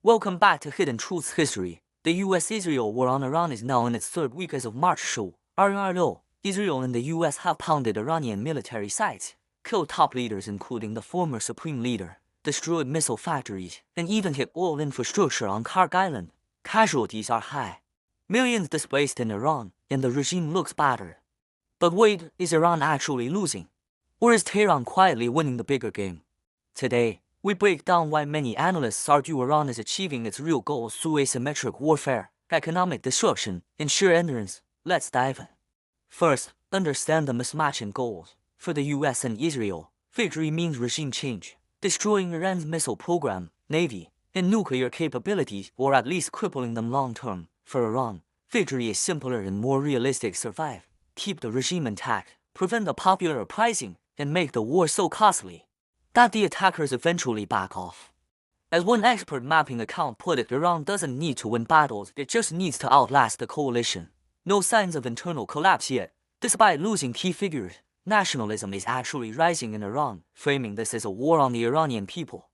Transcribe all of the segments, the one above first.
Welcome back to Hidden Truths History. The US-Israel war on Iran is now in its third week as of March 15, 2020. Israel and the US have pounded Iranian military sites, killed top leaders including the former supreme leader, destroyed missile factories, and even hit oil infrastructure on Kharg Island. Casualties are high. Millions displaced in Iran, and the regime looks battered. But wait, is Iran actually losing? Or is Tehran quietly winning the bigger game? Today, we break down why many analysts argue Iran is achieving its real goals through asymmetric warfare, economic disruption, and sheer endurance. Let's dive in. First, understand the mismatch in goals. For the US and Israel, victory means regime change, destroying Iran's missile program, navy, and nuclear capabilities, or at least crippling them long-term. For Iran, victory is simpler and more realistic: survive, keep the regime intact, prevent the popular uprising, and make the war so costly that the attackers eventually back off. As one expert mapping account put it, Iran doesn't need to win battles, it just needs to outlast the coalition. No signs of internal collapse yet. Despite losing key figures, nationalism is actually rising in Iran, framing this as a war on the Iranian people.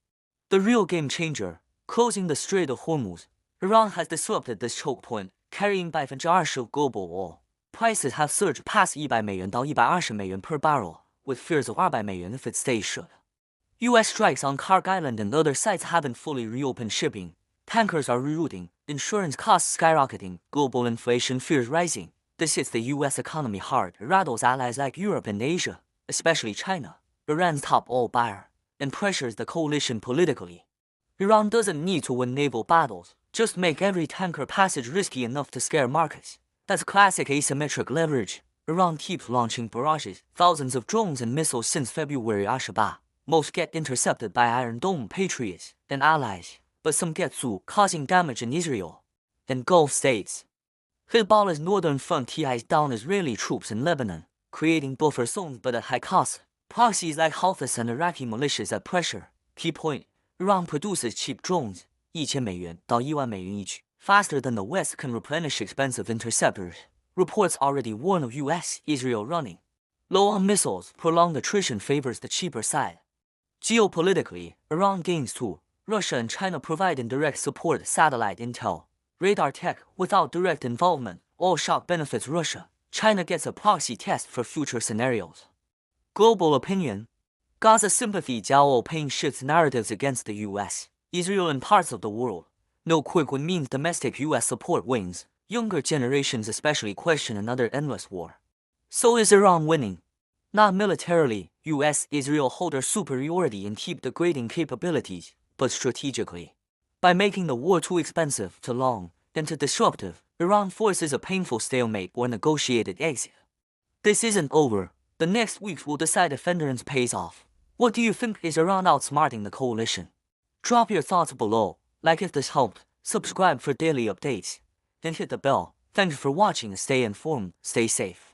The real game changer: closing the Strait of Hormuz. Iran has disrupted this choke point, carrying by of global oil. Prices have surged past $100 到$120 per barrel, with fears of $200 if it stays shut. US strikes on Kharg Island and other sites haven't fully reopened shipping. Tankers are rerouting, insurance costs skyrocketing, global inflation fears rising. This hits the US economy hard, rattles allies like Europe and Asia, especially China, Iran's top oil buyer, and pressures the coalition politically. Iran doesn't need to win naval battles, just make every tanker passage risky enough to scare markets. That's classic asymmetric leverage. Iran keeps launching barrages, thousands of drones and missiles since February. Ashabah. Most get intercepted by Iron Dome patriots and allies, but some get through, causing damage in Israel and Gulf states. Hezbollah's northern front ties down Israeli troops in Lebanon, creating buffer zones but at high cost. Proxies like Houthis and Iraqi militias at pressure. Key point: Iran produces cheap drones, $1,000到$10,000 each, faster than the West can replenish expensive interceptors. Reports already warn of US-Israel running low on missiles. Prolonged attrition favors the cheaper side. Geopolitically, Iran gains too. Russia and China provide indirect support: satellite intel, radar tech. Without direct involvement, all shock benefits Russia. China gets a proxy test for future scenarios. Global opinion: Gaza sympathy Jao Pain shifts narratives against the US, Israel, and parts of the world. No quick win means domestic US support wins. Younger generations especially question another endless war. So is Iran winning? Not militarily. US-Israel hold their superiority and keep degrading capabilities, but strategically. By making the war too expensive, too long, and too disruptive, Iran forces a painful stalemate or negotiated exit. This isn't over. The next weeks will decide if endurance pays off. What do you think? Is Iran outsmarting the coalition? Drop your thoughts below, like if this helped, subscribe for daily updates, and hit the bell. Thanks for watching and stay informed, stay safe.